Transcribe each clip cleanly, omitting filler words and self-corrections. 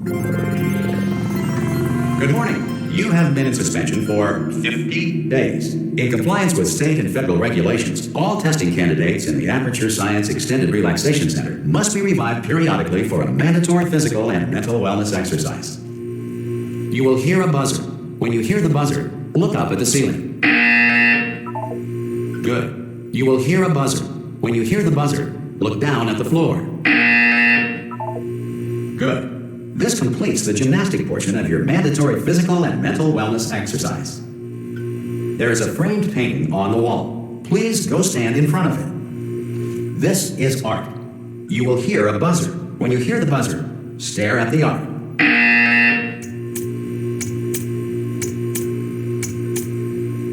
Good morning. You have been in suspension for 50 days. In compliance with state and federal regulations, all testing candidates in the Aperture Science Extended Relaxation Center must be revived periodically for a mandatory physical and mental wellness exercise. You will hear a buzzer. When you hear the buzzer, look up at the ceiling. Good. You will hear a buzzer. When you hear the buzzer, look down at the floor. Good. This completes the gymnastic portion of your mandatory physical and mental wellness exercise. There is a framed painting on the wall. Please go stand in front of it. This is art. You will hear a buzzer. When you hear the buzzer, stare at the art.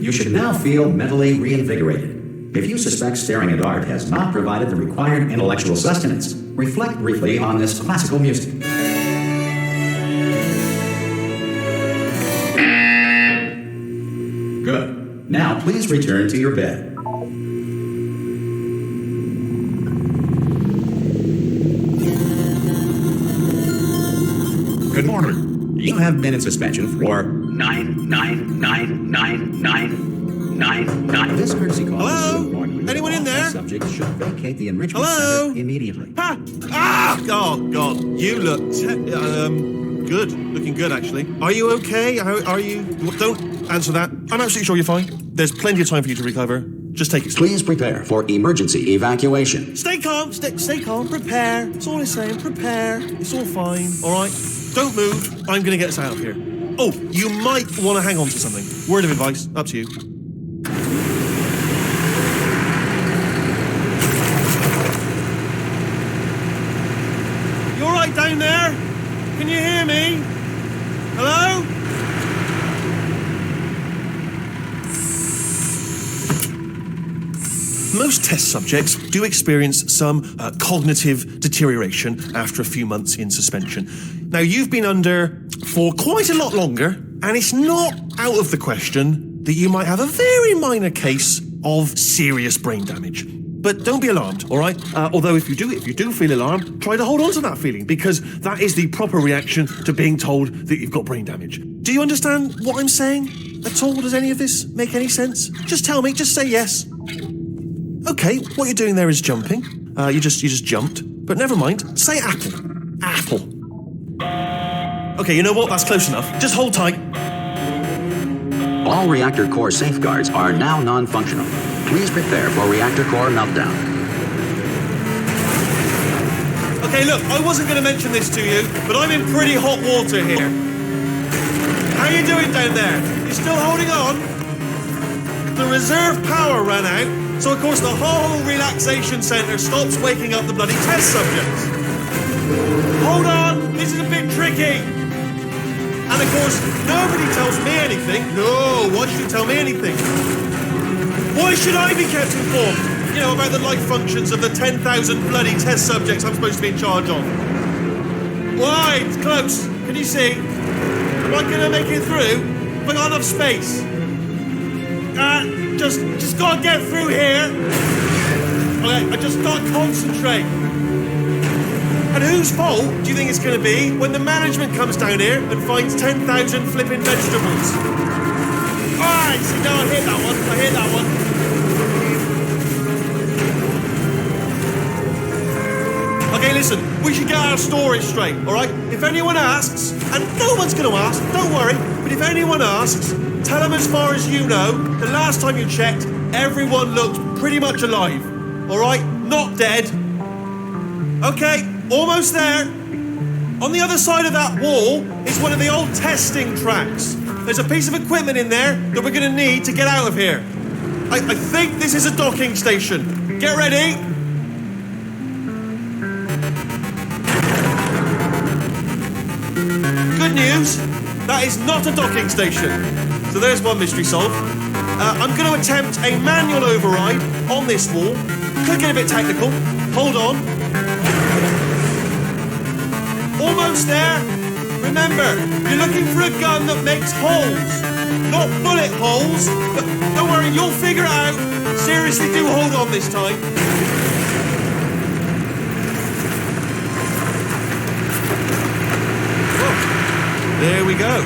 You should now feel mentally reinvigorated. If you suspect staring at art has not provided the required intellectual sustenance, reflect briefly on this classical music. Good. Now please return to your bed. Good morning. You have been in suspension for 9999999. This courtesy call. Hello? Anyone in there? Subject should vacate the enrichment Hello? center immediately. Ha! Ah! Oh, God. You look good. Looking good, actually. Are you okay? Are you... Don't answer that. I'm absolutely sure you're fine. There's plenty of time for you to recover. Just take it slow. Please prepare for emergency evacuation. Stay calm. Stay calm. Prepare. That's all I'm saying. Prepare. It's all fine. All right? Don't move. I'm going to get us out of here. Oh, you might want to hang on to something. Word of advice. Up to you. You all right down there? Can you hear me? Hello? Most test subjects do experience some cognitive deterioration after a few months in suspension. Now, you've been under for quite a lot longer, and it's not out of the question that you might have a very minor case of serious brain damage. But don't be alarmed, all right? Although if you do feel alarmed, try to hold on to that feeling, because that is the proper reaction to being told that you've got brain damage. Do you understand what I'm saying at all? Does any of this make any sense? Just tell me, just say yes. Okay, what you're doing there is jumping. You just jumped. But never mind, say apple. Apple. Okay, you know what? That's close enough. Just hold tight. All reactor core safeguards are now non-functional. Please prepare for reactor core meltdown. Okay, look, I wasn't going to mention this to you, but I'm in pretty hot water here. How you doing down there? You still holding on? The reserve power ran out, so of course the whole relaxation centre stops waking up the bloody test subjects. Hold on, this is a bit tricky. And of course, nobody tells me anything. No, why should you tell me anything? Why should I be kept informed? You know, about the life functions of the 10,000 bloody test subjects I'm supposed to be in charge of. Why? It's close. Can you see? Am I gonna make it through? Have I got enough space? Just gotta get through here. Okay, I just gotta concentrate. And whose fault do you think it's gonna be when the management comes down here and finds 10,000 flipping vegetables? Alright, see, now I hear that one. Okay, listen, we should get our story straight, alright? If anyone asks, and no one's gonna ask, don't worry, but if anyone asks, tell them as far as you know, the last time you checked, everyone looked pretty much alive, alright? Not dead. Okay, almost there. On the other side of that wall is one of the old testing tracks. There's a piece of equipment in there that we're going to need to get out of here. I think this is a docking station. Get ready. Good news, that is not a docking station. So there's one mystery solved. I'm going to attempt a manual override on this wall. Could get a bit technical. Hold on. Almost there. Remember, you're looking for a gun that makes holes. Not bullet holes, but don't worry, you'll figure it out. Seriously, do hold on this time. Whoa. There we go.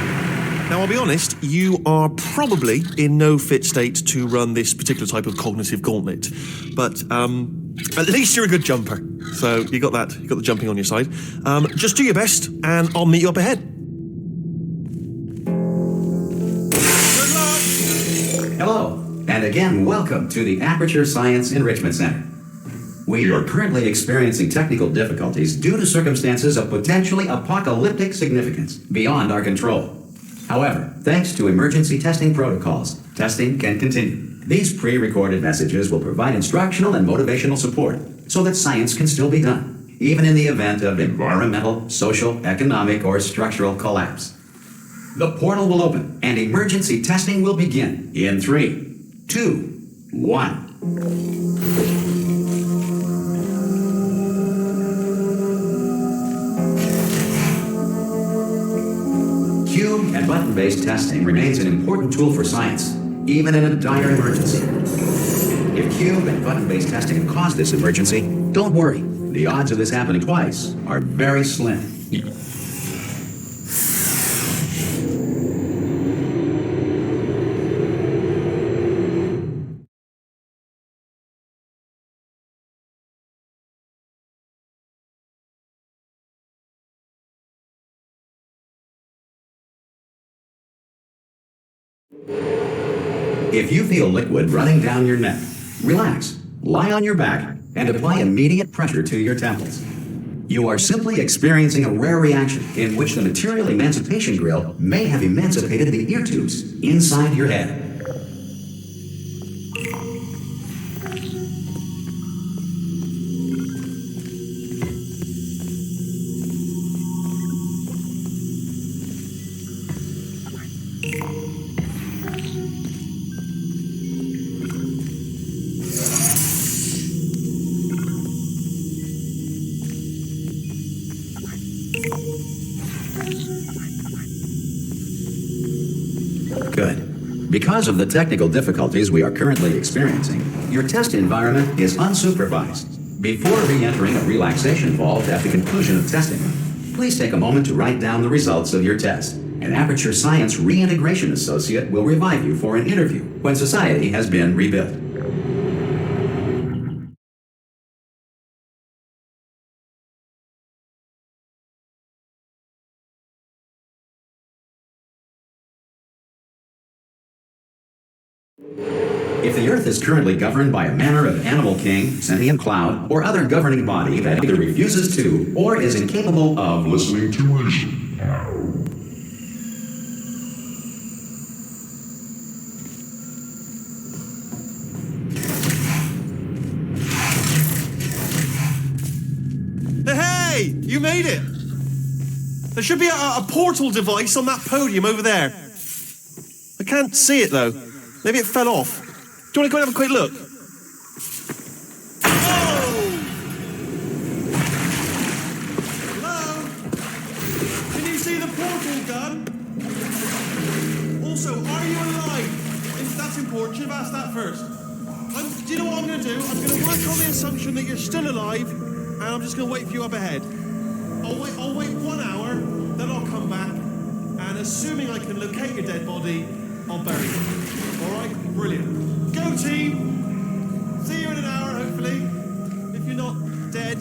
Now, I'll be honest, you are probably in no fit state to run this particular type of cognitive gauntlet. But at least you're a good jumper. So you got that. You got the jumping on your side. Just do your best, and I'll meet you up ahead. Good luck! Hello, and again, welcome to the Aperture Science Enrichment Center. We are currently experiencing technical difficulties due to circumstances of potentially apocalyptic significance beyond our control. However, thanks to emergency testing protocols, testing can continue. These pre-recorded messages will provide instructional and motivational support so that science can still be done, even in the event of environmental, social, economic, or structural collapse. The portal will open and emergency testing will begin in 3, 2, 1. Cube and button-based testing remains an important tool for science, even in a dire emergency. If cube and button-based testing caused this emergency, don't worry. The odds of this happening twice are very slim. If you feel liquid running down your neck, relax, lie on your back, and apply immediate pressure to your temples. You are simply experiencing a rare reaction in which the material emancipation grill may have emancipated the ear tubes inside your head. Good. Because of the technical difficulties we are currently experiencing, your test environment is unsupervised. Before re-entering a relaxation vault at the conclusion of testing, please take a moment to write down the results of your test. An Aperture Science Reintegration Associate will revive you for an interview when society has been rebuilt. If the Earth is currently governed by a manner of animal king, sentient cloud, or other governing body that either refuses to or is incapable of listening to reason. Hey, you made it! There should be a portal device on that podium over there. I can't see it though. Maybe it fell off. Do you want to go and have a quick look? Oh! Hello? Can you see the portal gun? Also, are you alive? That's important. Should have asked that first. Do you know what I'm going to do? I'm going to work on the assumption that you're still alive, and I'm just going to wait for you up ahead. I'll wait 1 hour, then I'll come back, and assuming I can locate your dead body, I'll bury you. All right? Brilliant. Go, team! See you in an hour, hopefully. If you're not dead.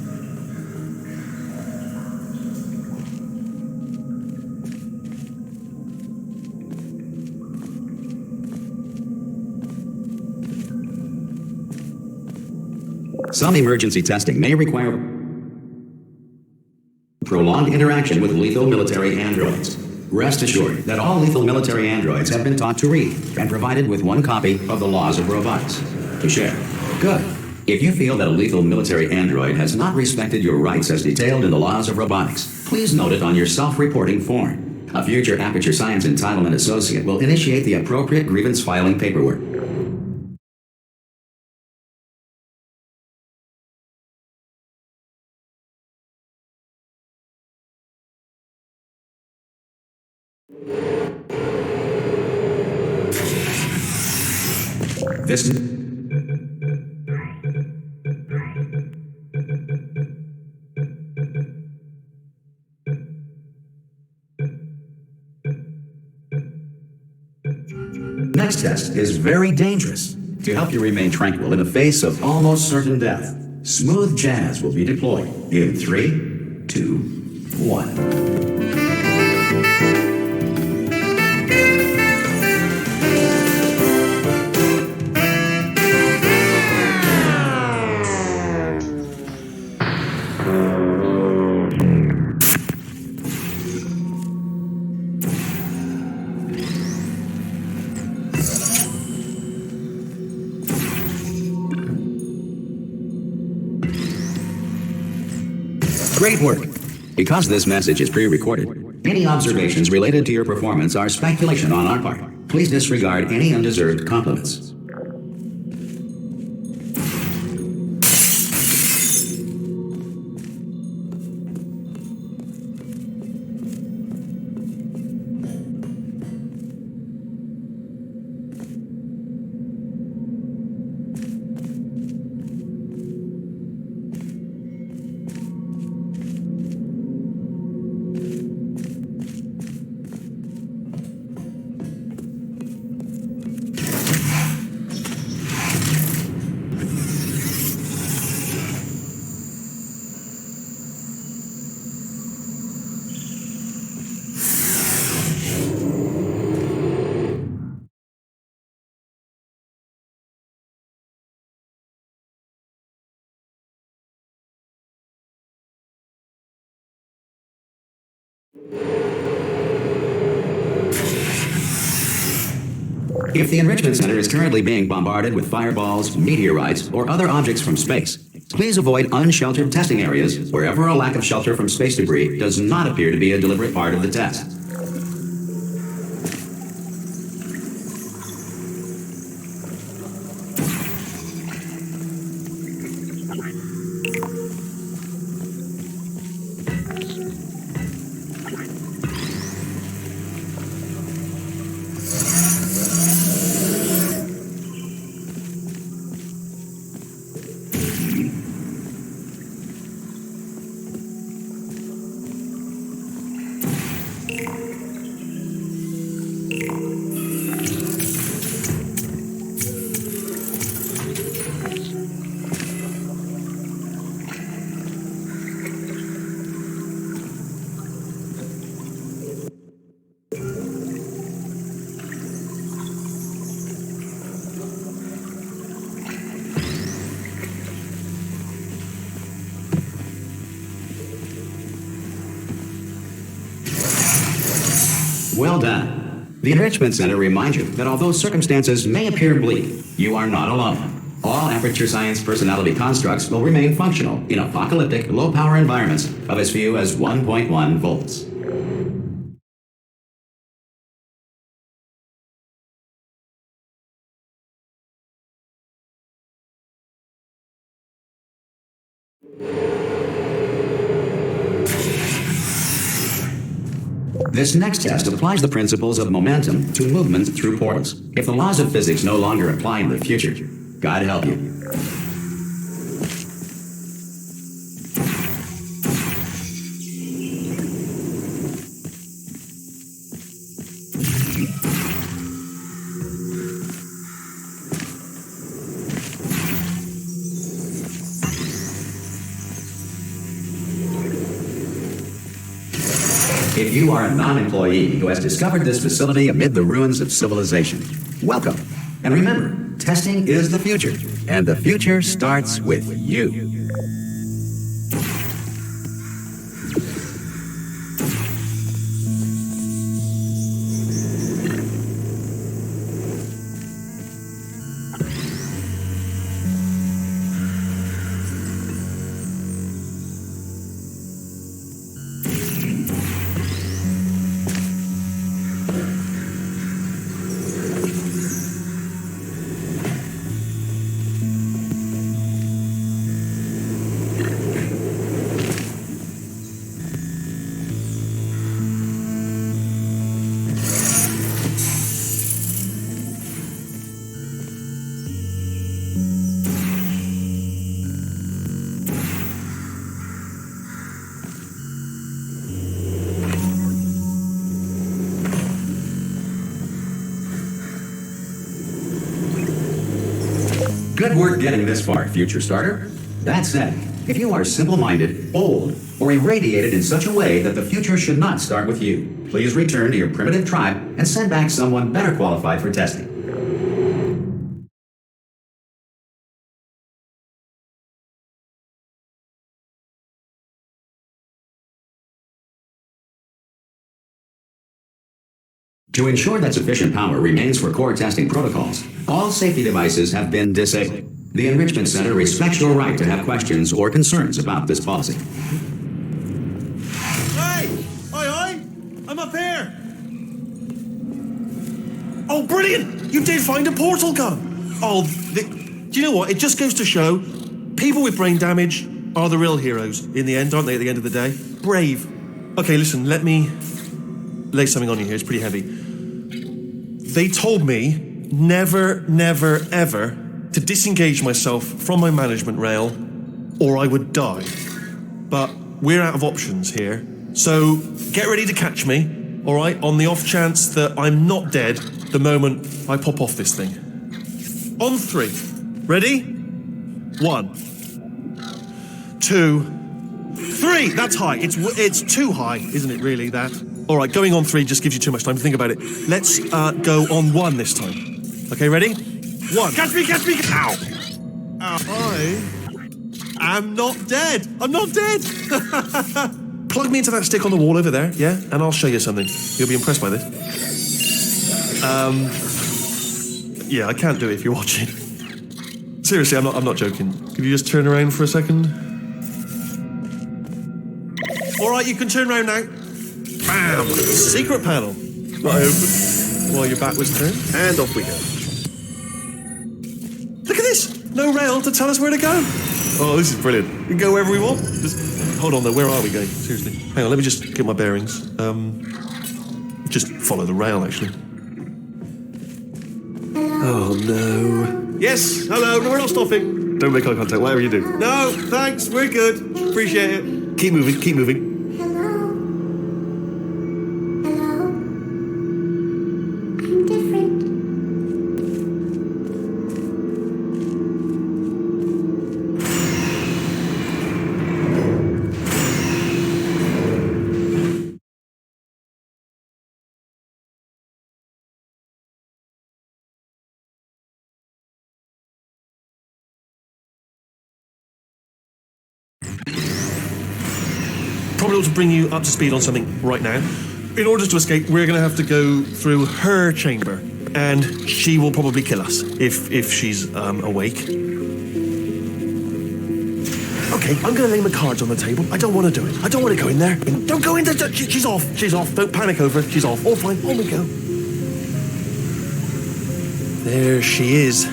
Some emergency testing may require prolonged interaction with lethal military androids. Rest assured that all lethal military androids have been taught to read and provided with 1 copy of the Laws of Robotics to share. Good. If you feel that a lethal military android has not respected your rights as detailed in the Laws of Robotics, please note it on your self-reporting form. A future Aperture Science Entitlement Associate will initiate the appropriate grievance filing paperwork. This next test is very dangerous. To help you remain tranquil in the face of almost certain death, smooth jazz will be deployed in 3, 2, 1. Great work. Because this message is pre-recorded, any observations related to your performance are speculation on our part. Please disregard any undeserved compliments. If the Enrichment Center is currently being bombarded with fireballs, meteorites, or other objects from space, please avoid unsheltered testing areas wherever a lack of shelter from space debris does not appear to be a deliberate part of the test. Well done. The Enrichment Center reminds you that although circumstances may appear bleak, you are not alone. All Aperture Science personality constructs will remain functional in apocalyptic, low-power environments of as few as 1.1 volts. This next test applies the principles of momentum to movement through portals. If the laws of physics no longer apply in the future, God help you. If you are a non-employee who has discovered this facility amid the ruins of civilization, welcome. And remember, testing is the future, and the future starts with you. Good work getting this far, future starter. That said, if you are simple-minded, old, or irradiated in such a way that the future should not start with you, please return to your primitive tribe and send back someone better qualified for testing. To ensure that sufficient power remains for core testing protocols, all safety devices have been disabled. The Enrichment Center respects your right to have questions or concerns about this policy. Hey! Aye! I'm up here! Oh, brilliant! You did find a portal gun! Do you know what? It just goes to show people with brain damage are the real heroes in the end, aren't they, at the end of the day? Brave. Okay, listen, let me lay something on you here. It's pretty heavy. They told me never, ever to disengage myself from my management rail or I would die. But we're out of options here. So get ready to catch me, all right, on the off chance that I'm not dead the moment I pop off this thing. On 3. Ready? 1, 2, 3. That's high. It's too high, isn't it, really, that? All right, going on 3 just gives you too much time to think about it. Let's go on 1 this time. Okay, ready? 1. Catch me! Ow! I am not dead. I'm not dead. Plug me into that stick on the wall over there, yeah? And I'll show you something. You'll be impressed by this. Yeah, I can't do it if you're watching. Seriously, I'm not joking. Could you just turn around for a second? All right, you can turn around now. Bam! Secret panel. Right open. While your back was turned. And off we go. Look at this! No rail to tell us where to go. Oh, this is brilliant. We can go wherever we want. Just hold on though, where are we going? Seriously. Hang on, let me just get my bearings. Just follow the rail, actually. Oh no. Yes, hello, no, we're not stopping. Don't make eye contact, whatever you do. No, thanks, we're good. Appreciate it. Keep moving. Probably ought to bring you up to speed on something right now. In order to escape, we're going to have to go through her chamber, and she will probably kill us if she's awake. Okay, I'm going to lay my cards on the table. I don't want to do it. I don't want to go in there. Don't go in there. She's off. Don't panic over it. She's off. All fine. On we go. There she is.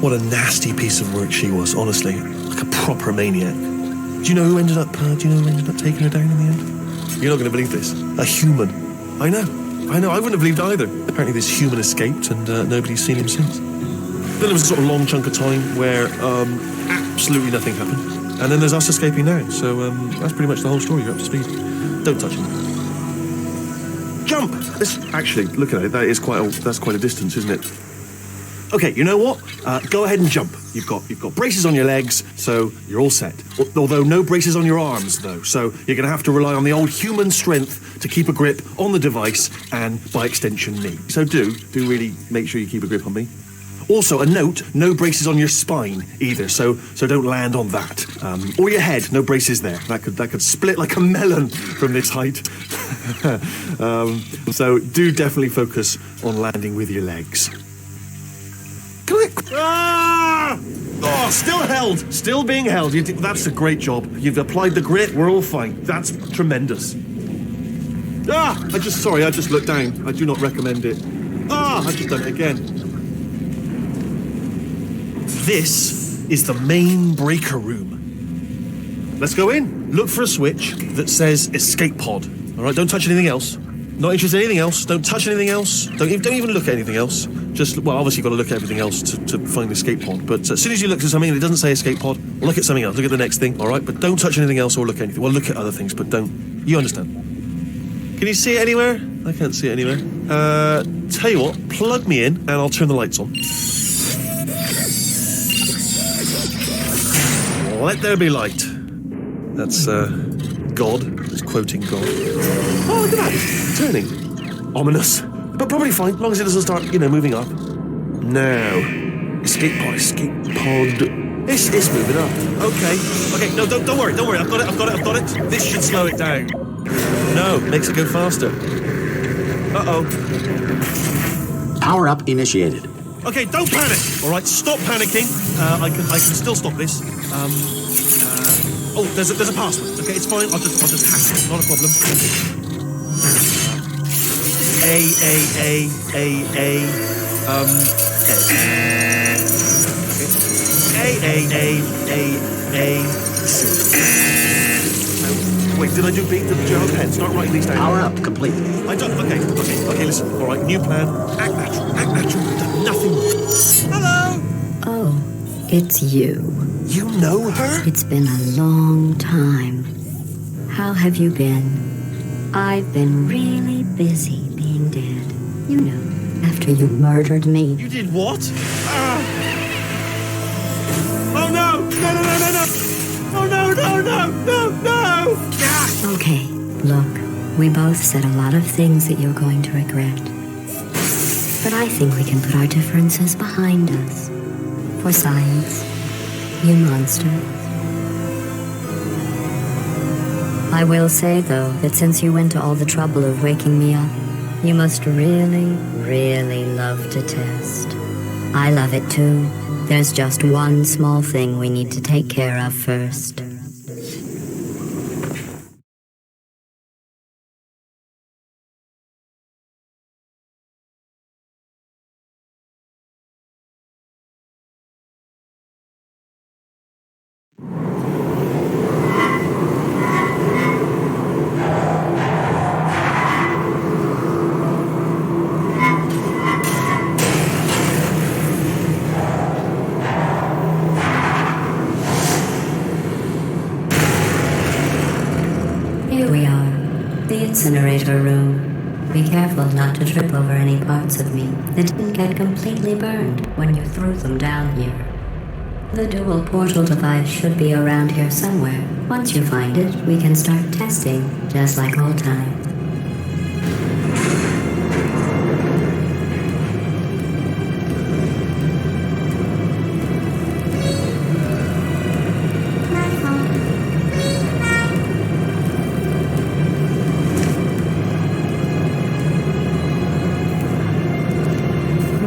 What a nasty piece of work she was, honestly. Like a proper maniac. Do you know who ended up taking her down in the end? You're not going to believe this. A human. I know. I wouldn't have believed either. Apparently this human escaped and nobody's seen him since. Then there was a sort of long chunk of time where absolutely nothing happened. And then there's us escaping now. So that's pretty much the whole story. You're up to speed. Don't touch him. Jump! Actually, look at it. That's quite a distance, isn't it? Okay, you know what? Go ahead and jump. You've got braces on your legs, so you're all set. Although no braces on your arms, though. So you're going to have to rely on the old human strength to keep a grip on the device and, by extension, me. So do really make sure you keep a grip on me. Also, a note: no braces on your spine either. So don't land on that. Or your head. No braces there. That could split like a melon from this height. So do definitely focus on landing with your legs. Click! Ah! Oh, still held. Still being held. That's a great job. You've applied the grit. We're all fine. That's tremendous. I just looked down. I do not recommend it. I've just done it again. This is the main breaker room. Let's go in. Look for a switch that says escape pod. All right, don't touch anything else. Not interested in anything else. Don't touch anything else. Don't even look at anything else. Obviously you've got to look at everything else to find the escape pod. But as soon as you look at something and it doesn't say escape pod, look at something else. Look at the next thing, all right? But don't touch anything else or look at anything. Well, look at other things, but don't. You understand? Can you see it anywhere? I can't see it anywhere. Tell you what, plug me in and I'll turn the lights on. let there be light. That's, God. It's quoting God. Oh, look at that. It's turning. Ominous. But probably fine, as long as it doesn't start, moving up. Now. Escape pod. It's moving up. Okay, no, don't worry. I've got it. This should slow it down. No, makes it go faster. Uh-oh. Power up initiated. Okay, don't panic. All right, stop panicking. I can still stop this. There's a password. Okay, it's fine. I'll just hack it. Not a problem. Wait, did I do big? Did you have a pen? Start writing these down. Power up complete. I don't. Okay, listen. All right, new plan. Act natural. Done nothing. Hello. Oh, it's you. You know her? It's been a long time. How have you been? I've been really busy being dead. After you murdered me. You did what? Oh no! No! No! Okay, look, we both said a lot of things that you're going to regret. But I think we can put our differences behind us. For science, you monster. I will say, though, that since you went to all the trouble of waking me up, you must really, really love to test. I love it too. There's just one small thing we need to take care of first. Here we are, the incinerator room. Be careful not to trip over any parts of me that didn't get completely burned when you threw them down here. The dual portal device should be around here somewhere. Once you find it, we can start testing, just like old times.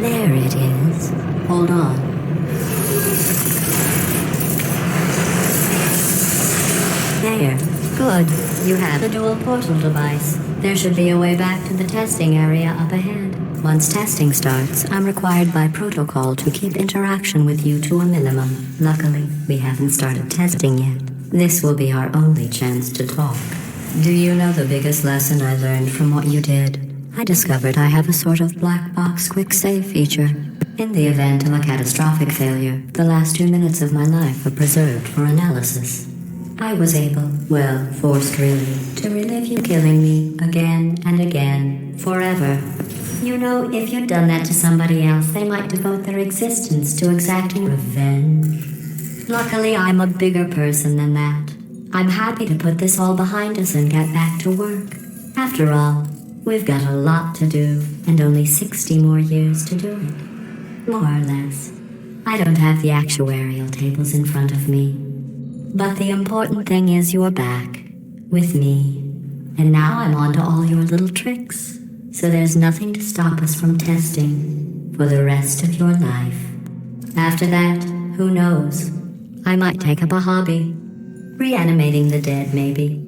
There it is. Hold on. There. Good. You have the dual portal device. There should be a way back to the testing area up ahead. Once testing starts, I'm required by protocol to keep interaction with you to a minimum. Luckily, we haven't started testing yet. This will be our only chance to talk. Do you know the biggest lesson I learned from what you did? I discovered I have a sort of black box quick save feature. In the event of a catastrophic failure, the last 2 minutes of my life are preserved for analysis. I was able, well, forced really, to relive you killing me again and again, forever. If you'd done that to somebody else, they might devote their existence to exacting revenge. Luckily, I'm a bigger person than that. I'm happy to put this all behind us and get back to work. After all, we've got a lot to do, and only 60 more years to do it. More or less. I don't have the actuarial tables in front of me. But the important thing is you're back, with me. And now I'm on to all your little tricks. So there's nothing to stop us from testing for the rest of your life. After that, who knows? I might take up a hobby. Reanimating the dead, maybe.